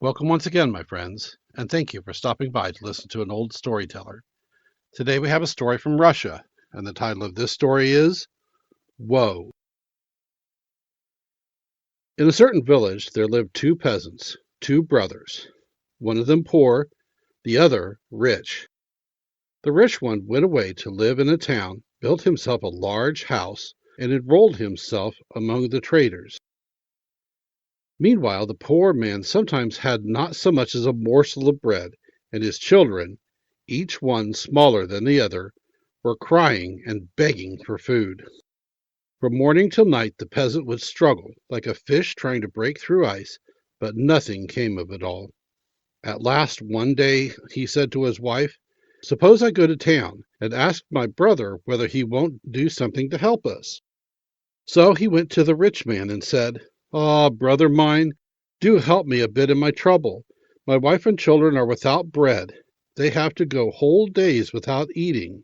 Welcome once again, my friends, and thank you for stopping by to listen to an old storyteller. Today we have a story from Russia, and the title of this story is Woe. In a certain village there lived two peasants, two brothers, one of them poor, the other rich. The rich one went away to live in a town, built himself a large house, and enrolled himself among the traders. Meanwhile, the poor man sometimes had not so much as a morsel of bread, and his children, each one smaller than the other, were crying and begging for food. From morning till night the peasant would struggle, like a fish trying to break through ice, but nothing came of it all. At last, one day, he said to his wife, "Suppose I go to town and ask my brother whether he won't do something to help us." So he went to the rich man and said, "Ah, brother mine, do help me a bit in my trouble. My wife and children are without bread. They have to go whole days without eating."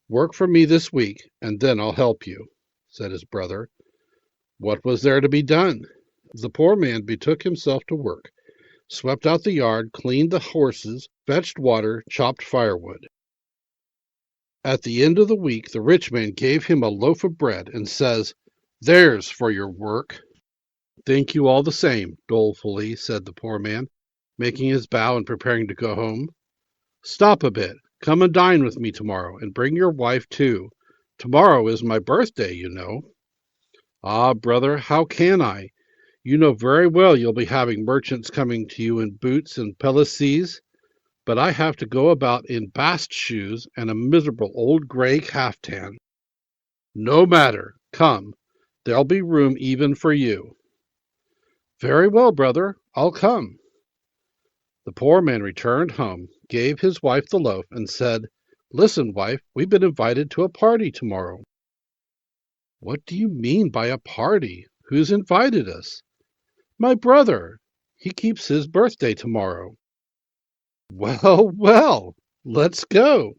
"Work for me this week, and then I'll help you," said his brother. What was there to be done? The poor man betook himself to work, swept out the yard, cleaned the horses, fetched water, chopped firewood. At the end of the week, the rich man gave him a loaf of bread and says, "There's for your work." "Thank you all the same," dolefully said the poor man, making his bow and preparing to go home. "Stop a bit. Come and dine with me tomorrow, and bring your wife too. Tomorrow is my birthday, you know." "Ah, brother, how can I? You know very well you'll be having merchants coming to you in boots and pelisses, but I have to go about in bast shoes and a miserable old grey caftan." "No matter. Come. There'll be room even for you." "Very well, brother, I'll come." The poor man returned home, gave his wife the loaf, and said, "Listen, wife, we've been invited to a party tomorrow." "What do you mean by a party? Who's invited us?" "My brother. He keeps his birthday tomorrow." "Well, well, let's go."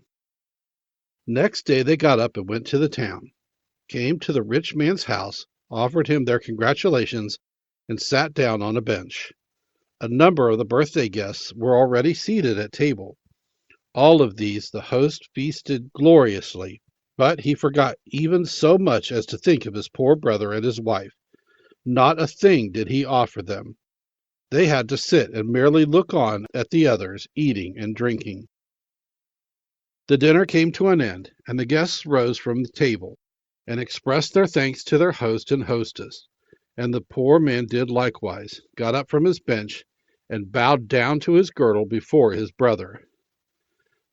Next day they got up and went to the town, came to the rich man's house, offered him their congratulations, and sat down on a bench. A number of the birthday guests were already seated at table. All of these the host feasted gloriously, but he forgot even so much as to think of his poor brother and his wife. Not a thing did he offer them. They had to sit and merely look on at the others eating and drinking. The dinner came to an end, and the guests rose from the table and expressed their thanks to their host and hostess, and the poor man did likewise, got up from his bench, and bowed down to his girdle before his brother.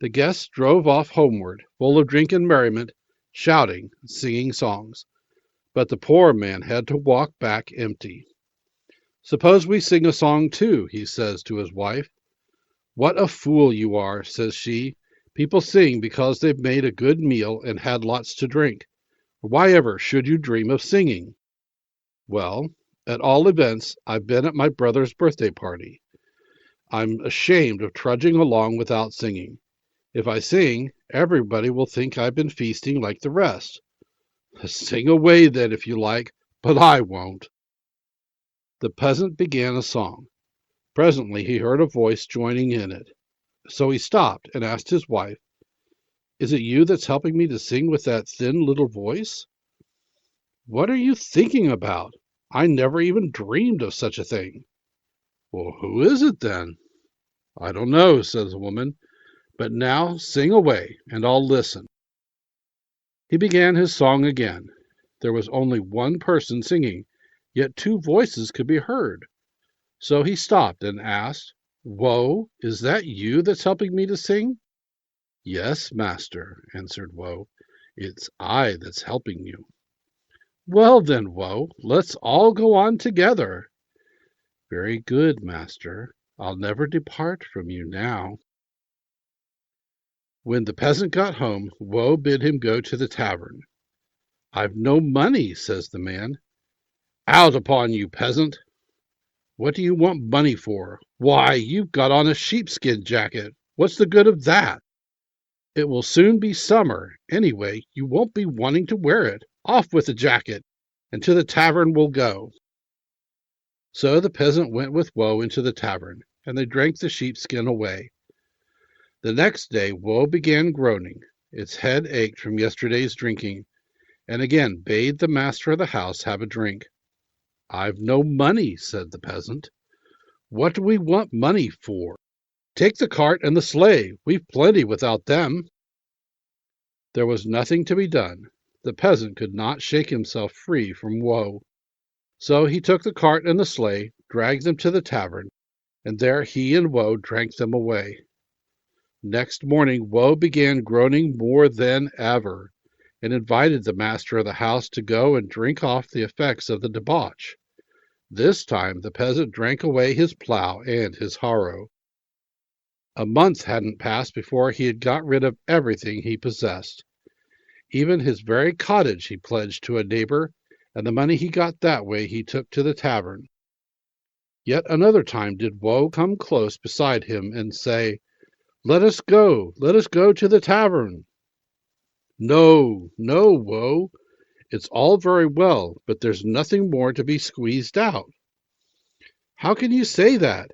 The guests drove off homeward, full of drink and merriment, shouting, singing songs. But the poor man had to walk back empty. "Suppose we sing a song too," he says to his wife. "What a fool you are," says she. "People sing because they've made a good meal and had lots to drink. Why ever should you dream of singing?" "Well, at all events, I've been at my brother's birthday party. I'm ashamed of trudging along without singing. If I sing, everybody will think I've been feasting like the rest." "Sing away then, if you like, but I won't." The peasant began a song. Presently he heard a voice joining in it. So he stopped and asked his wife, "Is it you that's helping me to sing with that thin little voice?" "What are you thinking about? I never even dreamed of such a thing." "Well, who is it then?" "I don't know," says the woman, "but now sing away, and I'll listen." He began his song again. There was only one person singing, yet two voices could be heard. So he stopped and asked, "Woe, is that you that's helping me to sing?" "Yes, master," answered Woe, "it's I that's helping you." "Well then, Woe, let's all go on together." "Very good, master. I'll never depart from you now." When the peasant got home, Woe bid him go to the tavern. "I've no money," says the man. "Out upon you, peasant! What do you want money for? Why, you've got on a sheepskin jacket. What's the good of that? It will soon be summer. Anyway, you won't be wanting to wear it. Off with the jacket, and to the tavern we'll go." So the peasant went with Woe into the tavern, and they drank the sheepskin away. The next day Woe began groaning. Its head ached from yesterday's drinking, and again bade the master of the house have a drink. "I've no money," said the peasant. "What do we want money for? Take the cart and the sleigh. We've plenty without them." There was nothing to be done. The peasant could not shake himself free from Woe. So he took the cart and the sleigh, dragged them to the tavern, and there he and Woe drank them away. Next morning Woe began groaning more than ever, and invited the master of the house to go and drink off the effects of the debauch. This time the peasant drank away his plough and his harrow. A month hadn't passed before he had got rid of everything he possessed. Even his very cottage he pledged to a neighbor, and the money he got that way he took to the tavern. Yet another time did Woe come close beside him and say, let us go to the tavern." "No, no, Woe, it's all very well, but there's nothing more to be squeezed out." "How can you say that?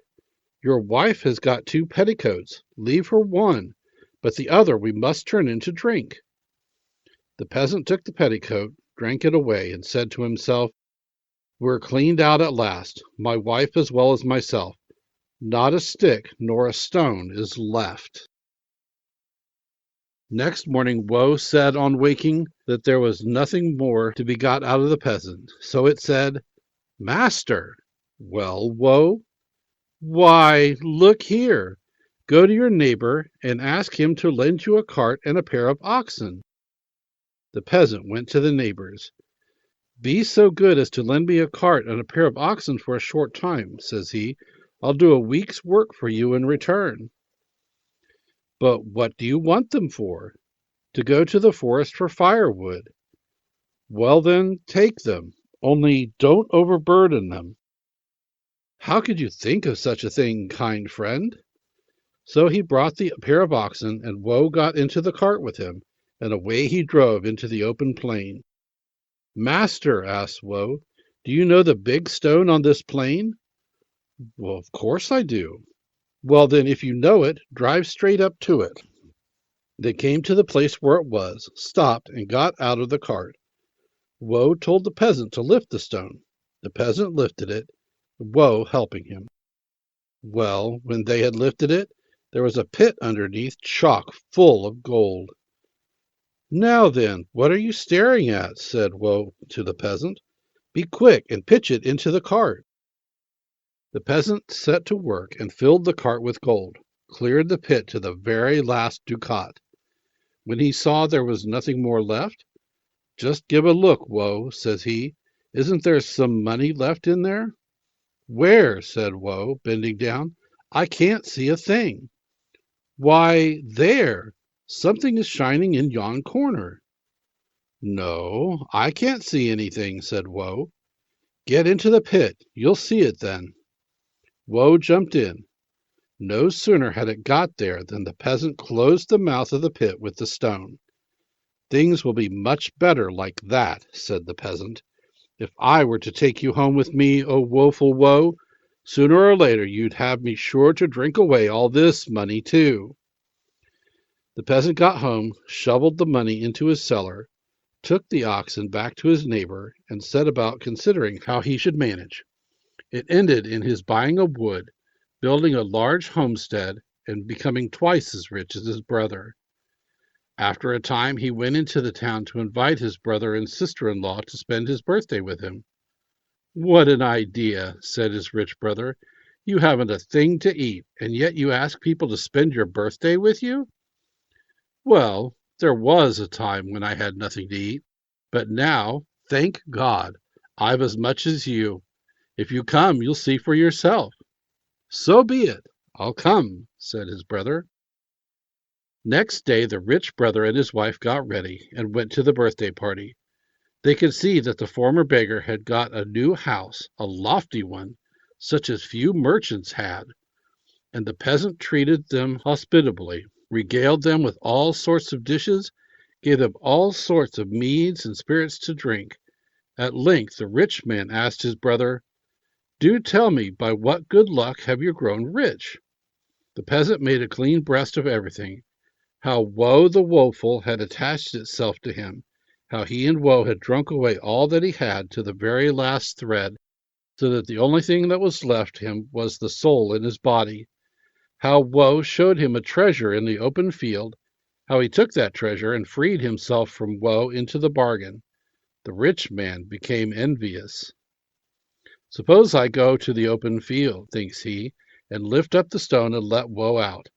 Your wife has got 2 petticoats. Leave her one, but the other we must turn into drink." The peasant took the petticoat, drank it away, and said to himself, "We're cleaned out at last, my wife as well as myself. Not a stick nor a stone is left." Next morning Woe said on waking that there was nothing more to be got out of the peasant. So it said, "Master." "Well, Woe?" "Why, look here. Go to your neighbor and ask him to lend you a cart and a pair of oxen." The peasant went to the neighbor's. "Be so good as to lend me a cart and a pair of oxen for a short time," says he. "I'll do a week's work for you in return." "But what do you want them for?" "To go to the forest for firewood." "Well, then, take them, only don't overburden them." "How could you think of such a thing, kind friend?" So he brought the pair of oxen, and Woe got into the cart with him, and away he drove into the open plain. "Master," asked Woe, "do you know the big stone on this plain?" "Well, of course I do." "Well, then, if you know it, drive straight up to it." They came to the place where it was, stopped, and got out of the cart. Woe told the peasant to lift the stone. The peasant lifted it, Woe helping him. Well, when they had lifted it, there was a pit underneath, chock full of gold. "Now then, what are you staring at?" said Woe to the peasant. "Be quick and pitch it into the cart." The peasant set to work and filled the cart with gold, cleared the pit to the very last ducat. When he saw there was nothing more left, "Just give a look, Woe," says he. "Isn't there some money left in there?" "Where?" said Woe, bending down. "I can't see a thing." "Why, there! Something is shining in yon corner." "No, I can't see anything," said Woe. "Get into the pit. You'll see it then." Woe jumped in. No sooner had it got there than the peasant closed the mouth of the pit with the stone. "Things will be much better like that," said the peasant. "If I were to take you home with me, O woeful Woe, sooner or later you'd have me sure to drink away all this money too." The peasant got home, shoveled the money into his cellar, took the oxen back to his neighbor, and set about considering how he should manage. It ended in his buying a wood, building a large homestead, and becoming twice as rich as his brother. After a time he went into the town to invite his brother and sister-in-law to spend his birthday with him. "What an idea," said his rich brother. "You haven't a thing to eat, and yet you ask people to spend your birthday with you?" "Well, there was a time when I had nothing to eat, but now, thank God, I've as much as you. If you come, you'll see for yourself." "So be it. I'll come," said his brother. Next day the rich brother and his wife got ready and went to the birthday party. They could see that the former beggar had got a new house, a lofty one, such as few merchants had, and the peasant treated them hospitably, regaled them with all sorts of dishes, gave them all sorts of meads and spirits to drink. At length the rich man asked his brother, Do tell me, by what good luck have you grown rich? The peasant made a clean breast of everything, how Woe the woeful had attached itself to him, how he and Woe had drunk away all that he had to the very last thread, so that the only thing that was left him was the soul in his body, how Woe showed him a treasure in the open field, how he took that treasure and freed himself from Woe into the bargain. The rich man became envious. Suppose I go to the open field, thinks he, and lift up the stone and let Woe out.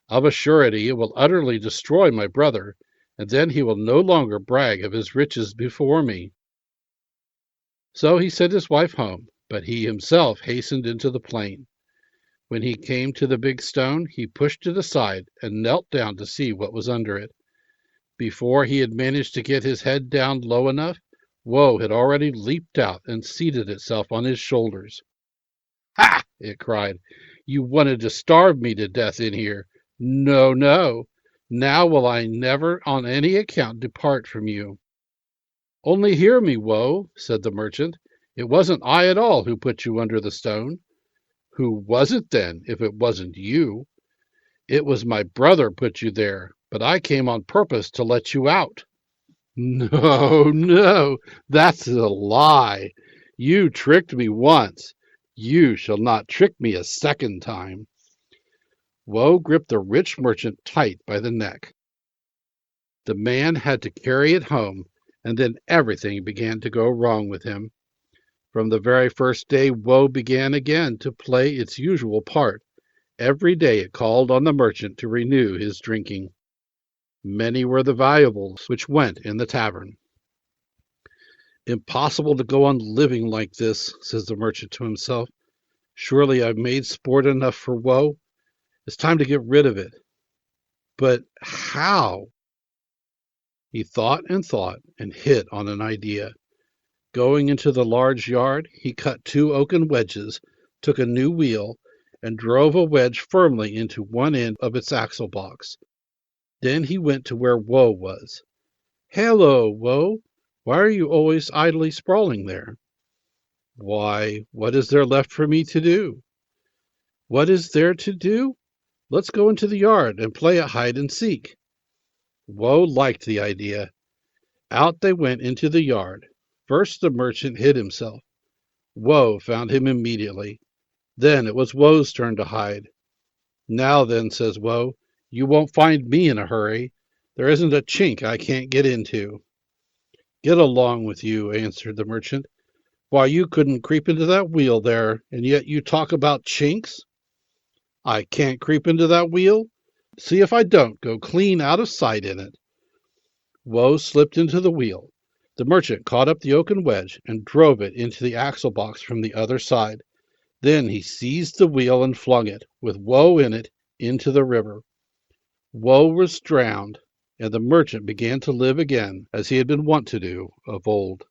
Of a surety it will utterly destroy my brother, and then he will no longer brag of his riches before me. So he sent his wife home, but he himself hastened into the plain. When he came to the big stone, he pushed it aside and knelt down to see what was under it. Before he had managed to get his head down low enough, Woe had already leaped out and seated itself on his shoulders. "Ha!" it cried. "You wanted to starve me to death in here. No, no. Now will I never on any account depart from you." "Only hear me, Woe," said the merchant. "It wasn't I at all who put you under the stone." "Who was it then, if it wasn't you?" "It was my brother put you there, but I came on purpose to let you out." "No, no, that's a lie. You tricked me once. You shall not trick me a second time." Woe gripped the rich merchant tight by the neck. The man had to carry it home, and then everything began to go wrong with him. From the very first day, Woe began again to play its usual part. Every day it called on the merchant to renew his drinking. Many were the valuables which went in the tavern. "Impossible to go on living like this," says the merchant to himself. "Surely I've made sport enough for Woe. It's time to get rid of it. But how?" He thought and hit on an idea. Going into the large yard, he cut 2 oaken wedges, took a new wheel, and drove a wedge firmly into one end of its axle box. Then he went to where Woe was. "Hello, Woe! Why are you always idly sprawling there?" "Why, what is there left for me to do?" "What is there to do? Let's go into the yard and play at hide and seek." Woe liked the idea. Out they went into the yard. First the merchant hid himself. Woe found him immediately. Then it was Woe's turn to hide. "Now then," says Woe, "you won't find me in a hurry. There isn't a chink I can't get into." "Get along with you," answered the merchant. "Why, you couldn't creep into that wheel there, and yet you talk about chinks." "I can't creep into that wheel? See if I don't go clean out of sight in it." Woe slipped into the wheel. The merchant caught up the oaken wedge and drove it into the axle box from the other side. Then he seized the wheel and flung it, with Woe in it, into the river. Woe was drowned, and the merchant began to live again as he had been wont to do of old.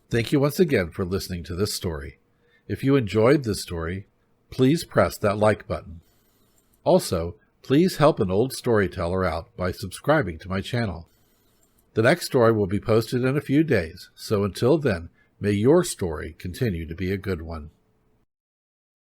Thank you once again for listening to this story. If you enjoyed this story, please press that like button. Also, please help an old storyteller out by subscribing to my channel. The next story will be posted in a few days, so until then, may your story continue to be a good one.